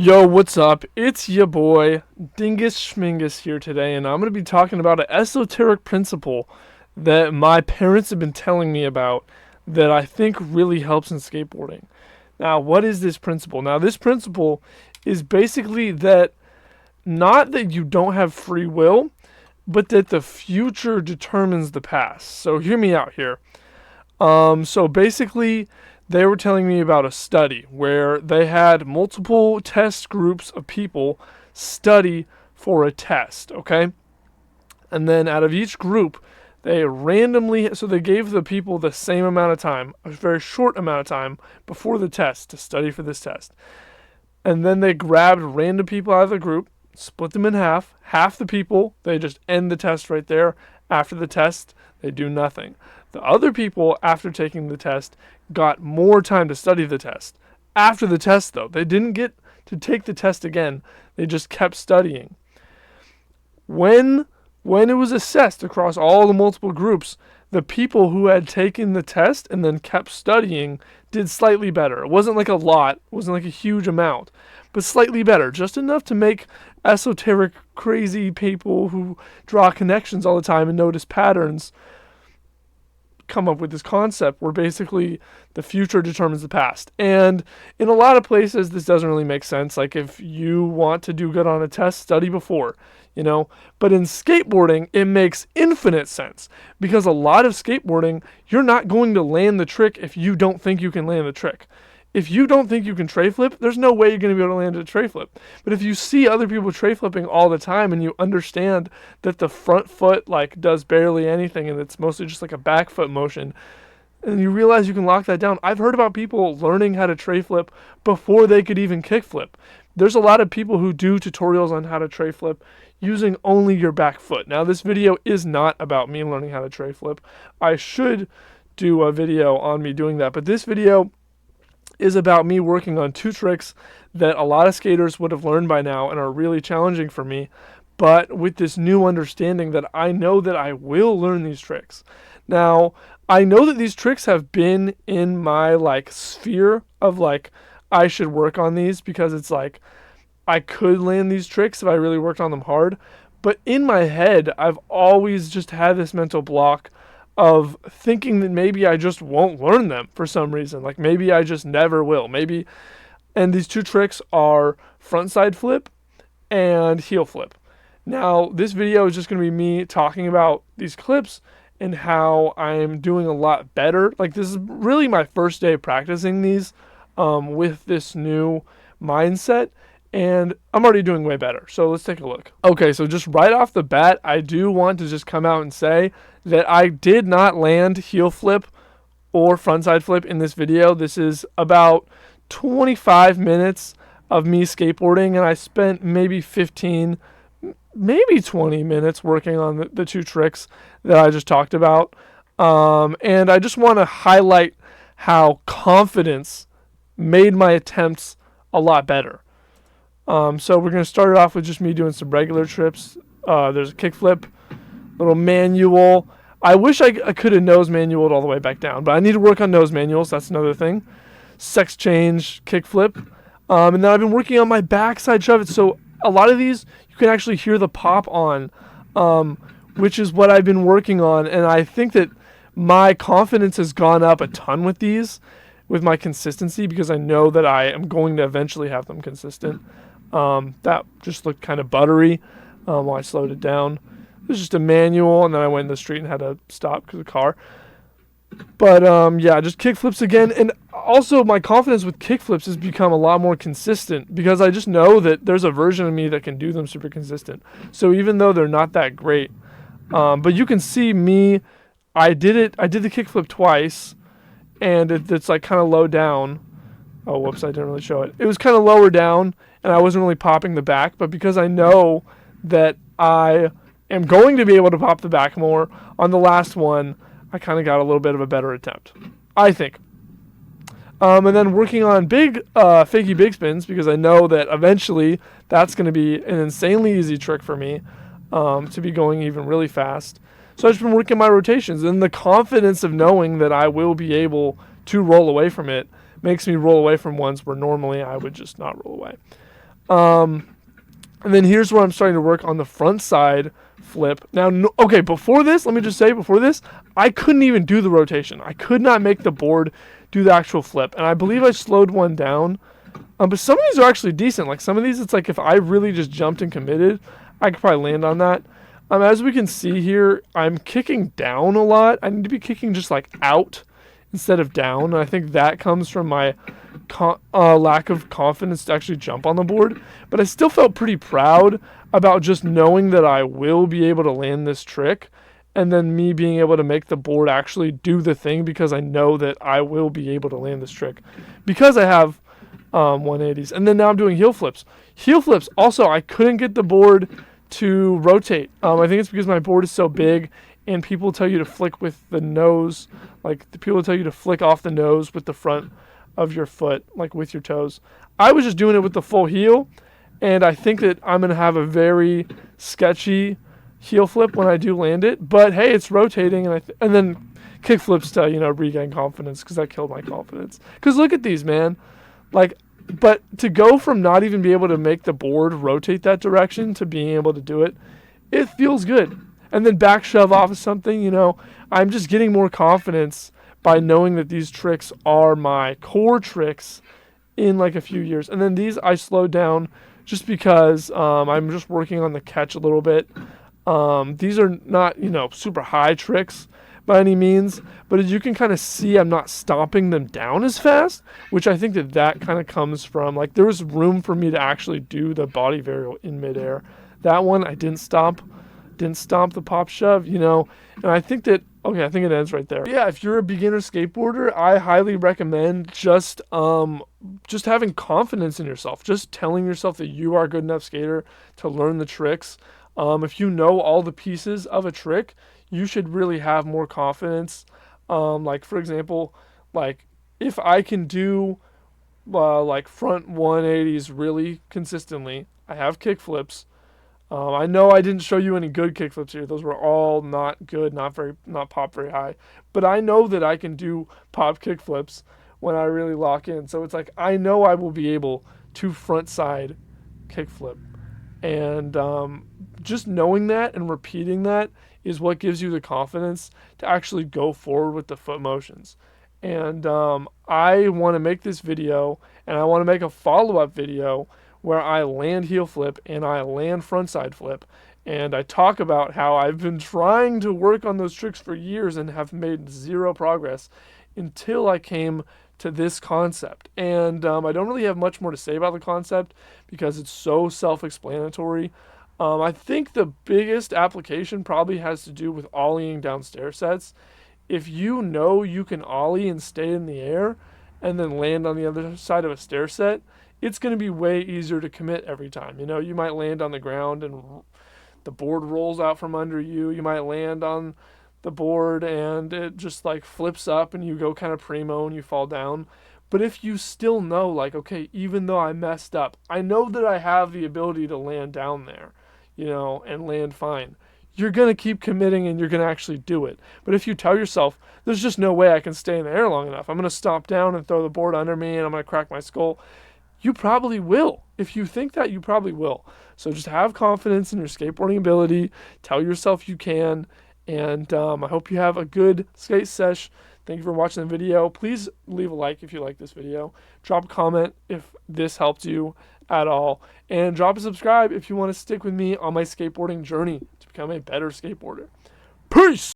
Yo, what's up? It's your boy, Dingus Schmingus here today, and I'm going to be talking about an esoteric principle that my parents have been telling me about that I think really helps in skateboarding. Now, what is this principle? Now, this principle is basically that not that you don't have free will, but that the future determines the past. So, hear me out here. So basically, they were telling me about a study where they had multiple test groups of people study for a test, okay? And then out of each group, they randomly, so they gave the people the same amount of time, a very short amount of time before the test to study for this test. And then they grabbed random people out of the group, split them in half. Half the people, they just end the test right there. After the test, they do nothing. The other people, after taking the test, got more time to study the test. After the test, though, they didn't get to take the test again. They just kept studying. When it was assessed across all the multiple groups, the people who had taken the test and then kept studying did slightly better. It wasn't like a lot, it wasn't like a huge amount, but slightly better, just enough to make esoteric, crazy people who draw connections all the time and notice patterns come up with this concept where basically the future determines the past. And in a lot of places, this doesn't really make sense. Like if you want to do good on a test, study before, you know. But in skateboarding, it makes infinite sense because a lot of skateboarding, you're not going to land the trick if you don't think you can land the trick. If you don't think you can tray flip, there's no way you're going to be able to land a tray flip. But if you see other people tray flipping all the time and you understand that the front foot like does barely anything and it's mostly just like a back foot motion, and you realize you can lock that down. I've heard about people learning how to tray flip before they could even kick flip. There's a lot of people who do tutorials on how to tray flip using only your back foot. Now, this video is not about me learning how to tray flip. I should do a video on me doing that, but this video is about me working on two tricks that a lot of skaters would have learned by now and are really challenging for me, but with this new understanding that I know that I will learn these tricks. Now, I know that these tricks have been in my like sphere of like I should work on these because it's like I could land these tricks if I really worked on them hard, but in my head I've always just had this mental block of thinking that maybe I just won't learn them for some reason. Like maybe I just never will. Maybe, and these two tricks are frontside flip and heel flip. Now, this video is just going to be me talking about these clips and how I'm doing a lot better. Like this is really my first day practicing these with this new mindset. And I'm already doing way better. So let's take a look. Okay, so just right off the bat, I do want to just come out and say that I did not land heel flip or frontside flip in this video. This is about 25 minutes of me skateboarding, and I spent maybe 15, maybe 20 minutes working on the two tricks that I just talked about. And I just want to highlight how confidence made my attempts a lot better. So we're going to start it off with just me doing some regular trips. There's a kickflip, little manual. I wish I could have nose manualed all the way back down, but I need to work on nose manuals. That's another thing. Sex change, kickflip. And then I've been working on my backside shove it. So a lot of these, you can actually hear the pop on, which is what I've been working on. And I think that my confidence has gone up a ton with these, with my consistency, because I know that I am going to eventually have them consistent. That just looked kind of buttery while I slowed it down. It was just a manual, and then I went in the street and had to stop because of the car. But yeah, just kickflips again. And also my confidence with kickflips has become a lot more consistent because I just know that there's a version of me that can do them super consistent. So even though they're not that great, but you can see me, I did the kickflip twice, and it's like kind of low down. Oh, whoops, I didn't really show it. It was kind of lower down, and I wasn't really popping the back, but because I know that I am going to be able to pop the back more on the last one, I kind of got a little bit of a better attempt, I think. And then working on big fakey big spins, because I know that eventually that's going to be an insanely easy trick for me to be going even really fast. So I've just been working my rotations, and the confidence of knowing that I will be able to roll away from it makes me roll away from ones where normally I would just not roll away. And then here's where I'm starting to work on the front side flip. Now, no, okay, before this, let me just say, before this, I couldn't even do the rotation. I could not make the board do the actual flip. And I believe I slowed one down. But some of these are actually decent. Like some of these, it's like if I really just jumped and committed, I could probably land on that. As we can see here, I'm kicking down a lot. I need to be kicking just like out instead of down. And I think that comes from my lack of confidence to actually jump on the board. But I still felt pretty proud about just knowing that I will be able to land this trick, and then me being able to make the board actually do the thing because I know that I will be able to land this trick because I have 180s. And then now I'm doing heel flips. Heel flips, also, I couldn't get the board to rotate. I think it's because my board is so big, and people tell you to flick with the nose. Like, the people tell you to flick off the nose with the front of your foot, like with your toes. I was just doing it with the full heel, and I think that I'm going to have a very sketchy heel flip when I do land it. But, hey, it's rotating, and then kick flips to, regain confidence because that killed my confidence. Because look at these, man. Like, but to go from not even be able to make the board rotate that direction to being able to do it, it feels good. And then back shove off of something, I'm just getting more confidence by knowing that these tricks are my core tricks in like a few years. And then these I slowed down just because I'm just working on the catch a little bit. These are not, super high tricks by any means, but as you can kind of see, I'm not stomping them down as fast, which I think that kind of comes from, like, there was room for me to actually do the body varial in midair. That one, I didn't stomp the pop shove, and I think that, okay, I think it ends right there. Yeah, if you're a beginner skateboarder, I highly recommend just having confidence in yourself, just telling yourself that you are a good enough skater to learn the tricks. If you know all the pieces of a trick, you should really have more confidence. Like, for example, like if I can do like front 180s really consistently, I have kick flips. I know I didn't show you any good kick flips here. Those were all not good, not pop very high. But I know that I can do pop kick flips when I really lock in. So it's like I know I will be able to front side kick flip. And just knowing that and repeating that is what gives you the confidence to actually go forward with the foot motions. And I want to make this video, and I want to make a follow-up video where I land heel flip and I land frontside flip. And I talk about how I've been trying to work on those tricks for years and have made zero progress until I came to this concept. And I don't really have much more to say about the concept because it's so self-explanatory. I think the biggest application probably has to do with ollieing down stair sets. If you know you can ollie and stay in the air and then land on the other side of a stair set, it's going to be way easier to commit every time. You might land on the ground and the board rolls out from under you. You might land on the board and it just like flips up and you go kind of primo and you fall down. But if you still know, like, okay, even though I messed up, I know that I have the ability to land down there, and land fine. You're going to keep committing and you're going to actually do it. But if you tell yourself, there's just no way I can stay in the air long enough, I'm going to stomp down and throw the board under me and I'm going to crack my skull, you probably will. If you think that, you probably will. So just have confidence in your skateboarding ability. Tell yourself you can. And I hope you have a good skate sesh. Thank you for watching the video. Please leave a like if you like this video. Drop a comment if this helped you at all. And drop a subscribe if you want to stick with me on my skateboarding journey to become a better skateboarder. Peace!